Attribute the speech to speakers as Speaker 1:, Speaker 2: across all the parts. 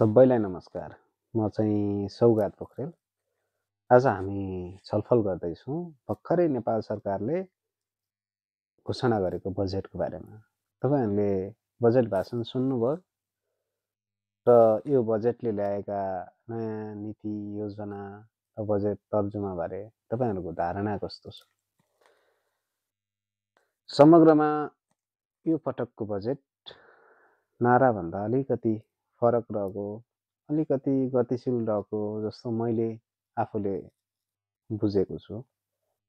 Speaker 1: सबैलाई नमस्कार। म चाहिँ सौगात पोखरेल। आज हामी छलफल गर्दैछौँ भर्खरै नेपाल सरकारले घोषणा गरेको बजेटको बारेमा। तपाईँहरूले बजेट भाषण सुन्नुभयो र यो बजेटले ल्याएका नयाँ नीति योजना र बजेट तर्जुमाबारे तपाईँहरूको धारणा कस्तो छ? समग्रमा यो पटकको बजेट नाराभन्दा अलिकति फरक रहेको, अलिकति गतिशील रहेको जस्तो मैले आफूले बुझेको छु।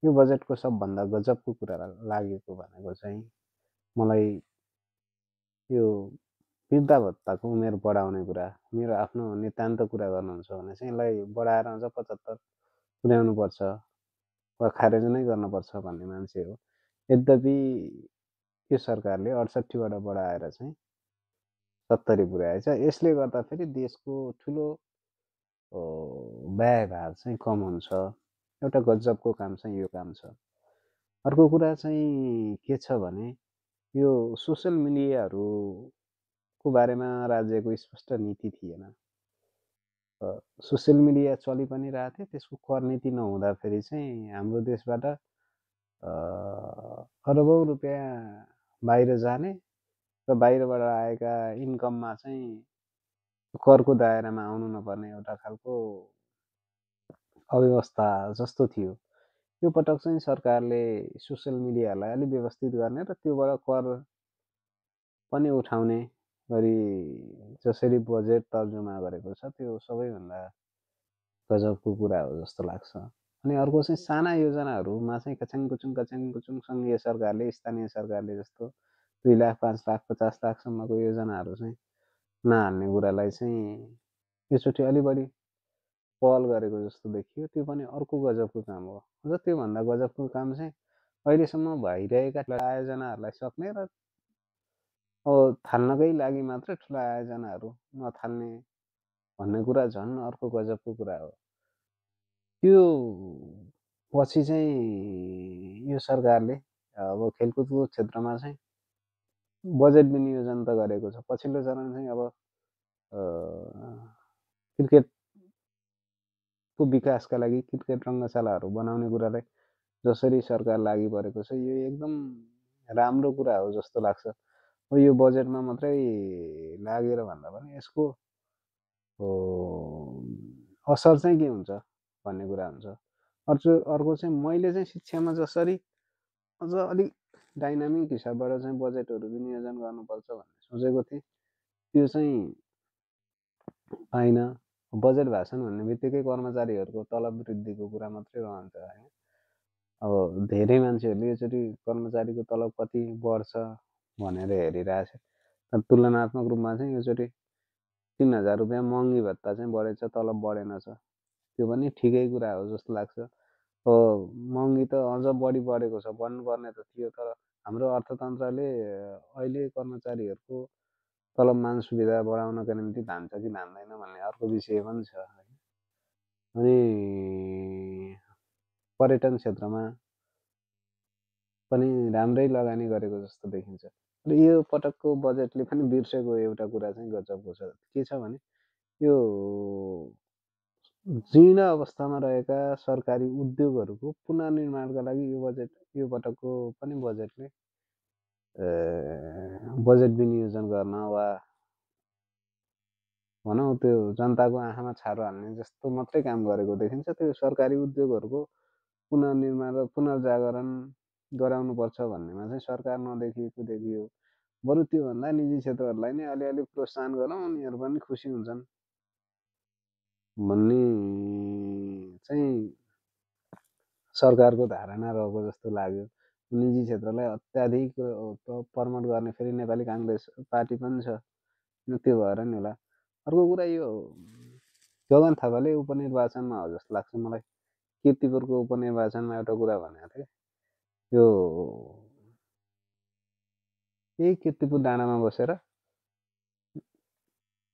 Speaker 1: यो बजेटको सबभन्दा गजबको कुरा लागेको भनेको चाहिँ मलाई यो वृद्धा भत्ताको उमेर बढाउने कुरा। मेरो आफ्नो नितान्त कुरा गर्नुहुन्छ भने चाहिँ यसलाई बढाएर अझ 75 पुर्याउनुपर्छ वा खारेज नै गर्नुपर्छ भन्ने मान्छे हो। यद्यपि यो सरकारले 68 बाट बढाएर चाहिँ 70 पुर्याएछ। यसले गर्दा फेरि देशको ठुलो व्ययभार चाहिँ कम हुन्छ। एउटा गजबको काम चाहिँ यो काम छ। अर्को कुरा चाहिँ के छ भने यो सोसल मिडियाहरूको बारेमा राज्यको स्पष्ट नीति थिएन। सोसियल मिडिया चलि पनि रहेको थियो, त्यसको कर नीति नहुँदाखेरि चाहिँ हाम्रो देशबाट अरबौँ रुपियाँ बाहिर जाने र बाहिरबाट आएका इन्कममा चाहिँ करको दायरामा आउनु नपर्ने एउटा खालको अव्यवस्था जस्तो थियो। यो पटक चाहिँ सरकारले सोसियल मिडियालाई अलि व्यवस्थित गर्ने र त्योबाट कर पनि उठाउने गरी जसरी बजेट तर्जुमा गरेको छ त्यो सबैभन्दा गजबको कुरा हो जस्तो लाग्छ। अनि अर्को चाहिँ साना योजनाहरूमा चाहिँ कच्याङ कुचुङ सङ्घीय सरकारले, स्थानीय सरकारले जस्तो 2 लाख, 5 लाख, 50 लाखसम्मको योजनाहरू चाहिँ नहाल्ने कुरालाई चाहिँ यसचोटि अलि बढी पहल गरेको जस्तो देखियो। त्यो पनि अर्को गजबको काम हो। अझ त्योभन्दा गजबको काम चाहिँ अहिलेसम्म भइरहेका आयोजनाहरूलाई सक्ने र थाल्नकै लागि मात्रै ठुला आयोजनाहरू नथाल्ने भन्ने कुरा झन् अर्को गजबको कुरा हो। त्यो पछि चाहिँ यो सरकारले अब खेलकुदको क्षेत्रमा चाहिँ बजेट विनियोजन त गरेको छ। पछिल्लो चरण चाहिँ अब क्रिकेटको विकासका लागि क्रिकेट रङ्गशालाहरू बनाउने कुरालाई जसरी सरकार लागि परेको छ यो एकदम राम्रो कुरा हो जस्तो लाग्छ। यो बजेटमा मात्रै लागेर भन्दा पनि यसको असर चाहिँ के हुन्छ भन्ने कुरा हुन्छ। अर्को चाहिँ मैले चाहिँ शिक्षामा जसरी अझ अलिक डाइनामिक हिसाबबाट चाहिँ बजेटहरू विनियोजन गर्नुपर्छ भन्ने सोचेको थिएँ, त्यो चाहिँ पाइनँ। बजेट भाषण भन्ने बित्तिकै कर्मचारीहरूको तलब वृद्धिको कुरा मात्रै रहन्छ होइन। अब धेरै मान्छेहरूले यसरी कर्मचारीको तलब कति बढ्छ भनेर हेरिरहेछ। तर तुलनात्मक रूपमा चाहिँ यसरी 3000 रुपियाँ महँगी भत्ता चाहिँ बढेछ, तलब बढेन छ। त्यो पनि ठिकै कुरा हो जस्तो लाग्छ। महँगी त अझ बढी बढेको छ, बढ्नुपर्ने त थियो। तर हाम्रो अर्थतन्त्रले अहिले कर्मचारीहरूको तलबमान सुविधा बढाउनका निम्ति धान्छ कि धान्दैन भन्ने अर्को विषय पनि छ। अनि पर्यटन क्षेत्रमा पनि राम्रै लगानी गरेको जस्तो देखिन्छ। र यो पटकको बजेटले पनि बिर्सेको एउटा कुरा चाहिँ गजबको छ। के छ भने यो जीर्ण अवस्थामा रहेका सरकारी उद्योगहरूको पुनर्निर्माणका लागि यो पटकको पनि बजेटले बजेट विनियोजन गर्न वा भनौँ त्यो जनताको आँखामा छारो हाल्ने जस्तो मात्रै काम गरेको देखिन्छ। त्यो सरकारी उद्योगहरूको पुनर्निर्माण र पुनर्जागरण गराउनुपर्छ भन्नेमा चाहिँ सरकार नदेखिएको देखियो। बरु त्योभन्दा निजी क्षेत्रहरूलाई नै अलिअलि प्रोत्साहन गरौँ, उनीहरू पनि खुसी हुन्छन् भन्ने चाहिँ सरकारको धारणा रहेको जस्तो लाग्यो। निजी क्षेत्रलाई अत्याधिक प्रमोट गर्ने फेरि नेपाली काङ्ग्रेस पार्टी पनि छ, त्यो भएर नि होला। अर्को कुरा यो गगन थापाले उपनिर्वाचनमा हो जस्तो लाग्छ मलाई। कीर्तिपुरको उपनिर्वाचनमा एउटा कुरा भनेको थिएँ, यो यही कीर्तिपुर डाँडामा बसेर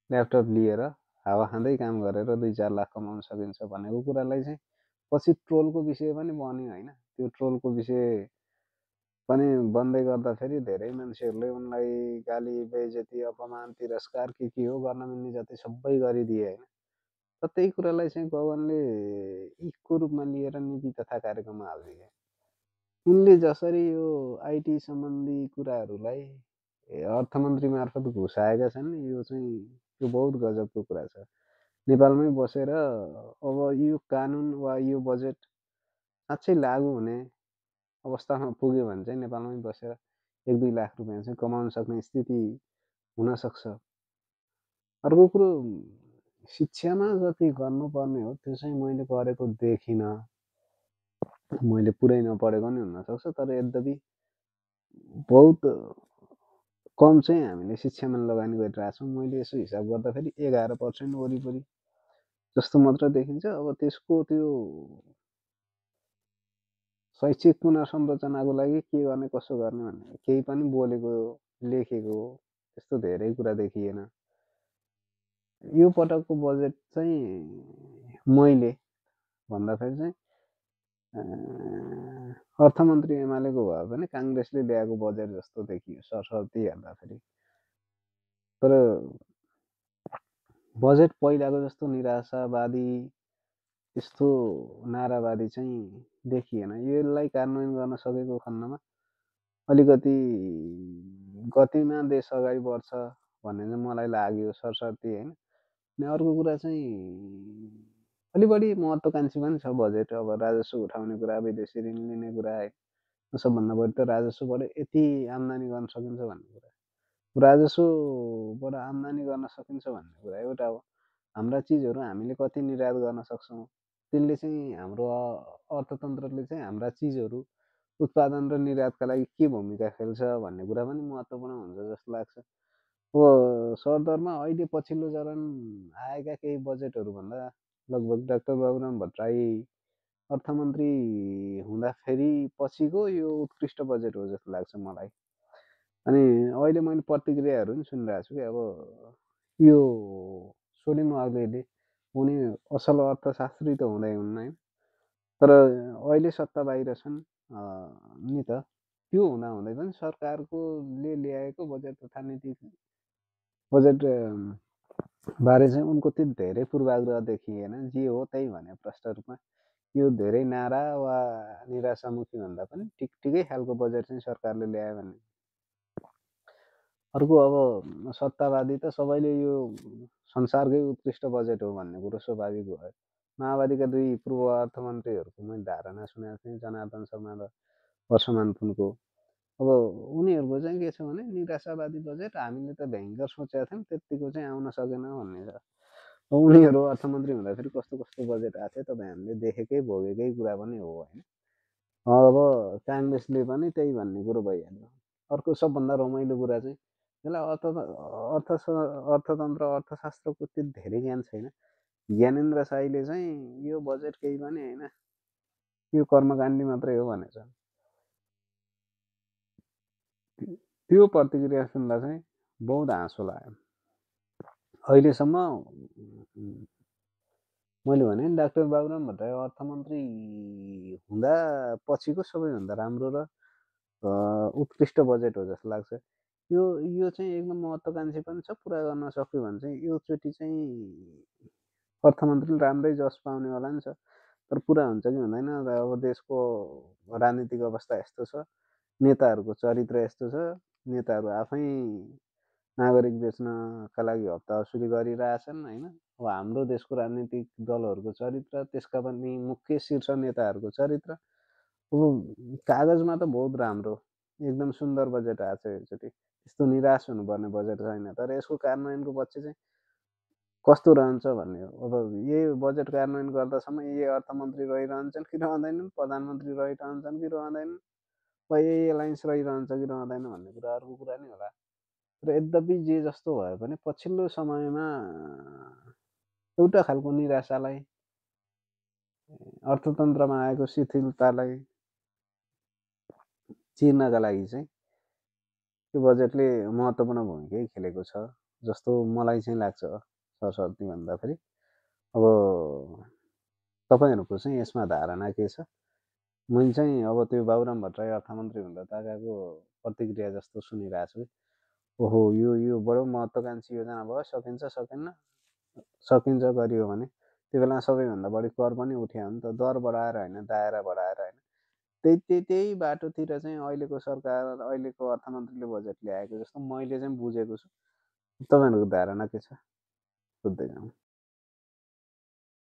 Speaker 1: ल्यापटप लिएर हावा खाँदै काम गरेर 2-4 लाख कमाउन सकिन्छ भनेको कुरालाई चाहिँ पछि ट्रोलको विषय पनि बन्यो होइन। त्यो ट्रोलको विषय पनि बन्दै गर्दाखेरि धेरै मान्छेहरूले उनलाई गाली बेइज्जती अपमान तिरस्कार के हो गर्न मिल्ने जति सबै गरिदिए होइन। र त्यही कुरालाई चाहिँ गगनले इको रूपमा लिएर नीति तथा कार्यक्रममा हालिदिए। उनले जसरी यो आइटी सम्बन्धी कुराहरूलाई अर्थमन्त्री मार्फत घुसाएका छन्, यो चाहिँ यो बहुत गजबको कुरा छ। नेपालमै बसेर अब यो कानुन वा यो बजेट साँच्चै लागू हुने अवस्थामा पुग्यो भने चाहिँ नेपालमै बसेर 1-2 लाख रुपियाँ चाहिँ कमाउन सक्ने स्थिति हुनसक्छ। अर्को कुरो, शिक्षामा जति गर्नुपर्ने हो त्यो चाहिँ मैले गरेको देखिनँ। मैले पुरै नपढेको नि हुनसक्छ, तर यद्यपि बहुत कम चाहिँ हामीले शिक्षामा लगानी गरिरहेको छौँ। मैले यसो हिसाब गर्दाखेरि 11% वरिपरि जस्तो मात्र देखिन्छ। अब त्यसको त्यो शैक्षिक पुनर्संरचनाको लागि के गर्ने कसो गर्ने भन्ने केही पनि बोलेको लेखेको त्यस्तो धेरै कुरा देखिएन। यो पटकको बजेट चाहिँ मैले भन्दाखेरि चाहिँ अर्थमन्त्री एमालेको भए पनि काङ्ग्रेसले ल्याएको बजेट जस्तो देखियो सरस्वती हेर्दाखेरि। तर बजेट पहिलाको जस्तो निराशावादी त्यस्तो नारावादी चाहिँ देखिएन। यसलाई कार्यान्वयन गर्न सकेको खण्डमा अलिकति गतिमा देश अगाडि बढ्छ भन्ने चाहिँ मलाई लाग्यो सरस्वती होइन। अनि अर्को कुरा चाहिँ अलि बढी महत्त्वकाङ्क्षी पनि छ बजेट। अब राजस्व उठाउने कुरा, विदेशी ऋण लिने कुरा होइन, सबभन्दा बढी त राजस्वबाट यति आम्दानी गर्न सकिन्छ भन्ने कुरा। राजस्वबाट आम्दानी गर्न सकिन्छ भन्ने कुरा एउटा हो। हाम्रा चिजहरू हामीले कति निर्यात गर्न सक्छौँ, त्यसले चाहिँ हाम्रो अर्थतन्त्रले चाहिँ हाम्रा चिजहरू उत्पादन र निर्यातका लागि के भूमिका खेल्छ भन्ने कुरा पनि महत्त्वपूर्ण हुन्छ जस्तो लाग्छ। अब सरदरमा अहिले पछिल्लो चरण आएका केही बजेटहरूभन्दा लगभग डाक्टर बाबुराम भट्टराई अर्थमन्त्री हुँदाखेरि पछिको यो उत्कृष्ट बजेट हो जस्तो लाग्छ मलाई। अनि अहिले मैले प्रतिक्रियाहरू पनि सुनिरहेको छु कि अब यो सोलिम वाग्लेले उनी असल अर्थशास्त्री त हुँदै हुन्न होइन, तर अहिले सत्ता बाहिर छन् नि त। त्यो हुँदाहुँदै पनि सरकारकोले ल्याएको बजेट तथा नीति बजेट बारे चाहिँ उनको त्यति धेरै पूर्वाग्रह देखिएन। जे हो त्यही भने प्रष्ट रूपमा यो धेरै नारा वा निराशामुखी भन्दा पनि ठिकै खालको बजेट चाहिँ सरकारले ल्यायो भने। अर्को अब सत्तावादी त सबैले यो संसारकै उत्कृष्ट बजेट हो भन्ने कुरो स्वाभाविक भयो। माओवादीका 2 पूर्व अर्थमन्त्रीहरूको मैले धारणा सुनेको थिएँ, जनार्दन शर्मा र वर्षमान पुनको। अब उनीहरूको चाहिँ के छ भने निराशावादी बजेट, हामीले त भयङ्कर सोचेका थियौँ त्यत्तिको चाहिँ आउन सकेन भन्ने छ। उनीहरू अर्थमन्त्री हुँदाखेरि कस्तो कस्तो बजेट आएको थियो तपाईँ हामीले देखेकै भोगेकै कुरा पनि हो होइन। अब काङ्ग्रेसले पनि त्यही भन्ने कुरो भइहाल्यो। अर्को सबभन्दा रमाइलो कुरा चाहिँ यसलाई अर्थतन्त्र अर्थशास्त्रको त्यति धेरै ज्ञान छैन। ज्ञानेन्द्र साईले चाहिँ यो बजेट केही पनि होइन, यो कर्मकाण्डी मात्रै हो भनेछ। त्यो प्रतिक्रिया सुन्दा चाहिँ बहुत हाँसो लाग्यो। अहिलेसम्म मैले भने डाक्टर बाबुराम भट्टराई अर्थमन्त्री हुँदा पछिको सबैभन्दा राम्रो र उत्कृष्ट बजेट हो जस्तो लाग्छ। यो चाहिँ एकदम महत्त्वकाङ्क्षी पनि छ। पुरा गर्न सक्यो भने चाहिँ योचोटि चाहिँ अर्थमन्त्रीले राम्रै जस पाउने होला नि छ। तर पुरा हुन्छ कि हुँदैन, अब देशको राजनीतिक अवस्था यस्तो छ, नेताहरूको चरित्र यस्तो छ, नेताहरू आफै नागरिक बेच्नका लागि हप्ता वसुली गरिरहेछन् होइन। अब हाम्रो देशको राजनीतिक दलहरूको चरित्र, त्यसका पनि मुख्य शीर्ष नेताहरूको चरित्र अब कागजमा त बहुत राम्रो एकदम सुन्दर बजेट आएको छ योचोटि। त्यस्तो निराश हुनुपर्ने बजेट छैन, तर यसको कार्यान्वयनको पक्ष चाहिँ कस्तो रहन्छ भन्ने हो। अब यही बजेट कार्यान्वयन गर्दासम्म यही अर्थमन्त्री रहिरहन्छन् कि रहँदैनन्, प्रधानमन्त्री रहिरहन्छन् कि रहँदैनन्, वा यही एलायन्स रहिरहन्छ कि रहँदैन भन्ने कुरा अर्को कुरा नि होला। तर यद्यपि जे जस्तो भए पनि पछिल्लो समयमा एउटा खालको निराशालाई, अर्थतन्त्रमा आएको शिथिलतालाई चिर्नका लागि चाहिँ यो बजेटले महत्त्वपूर्ण भूमिकै खेलेको छ जस्तो मलाई चाहिँ लाग्छ सरस्वती भन्दाखेरि। अब तपाईँहरूको चाहिँ यसमा धारणा के छ? मैले चाहिँ अब त्यो बाबुराम भट्टराई अर्थमन्त्री हुँदा ताकाको प्रतिक्रिया जस्तो सुनिरहेको छु। ओहो यो बडो महत्त्वकाङ्क्षी योजना भयो, सकिन्छ सकिन्न, सकिन्छ गरियो भने त्यो बेला सबैभन्दा बढी कर पनि उठ्यो नि त, दर बढाएर होइन, दायरा बढाएर होइन। त्यही बाटोतिर चाहिँ अहिलेको सरकार, अहिलेको अर्थमन्त्रीले बजेट ल्याएको जस्तो मैले चाहिँ बुझेको छु। तपाईँहरूको धारणा के छ? बुझ्दै जाउँ।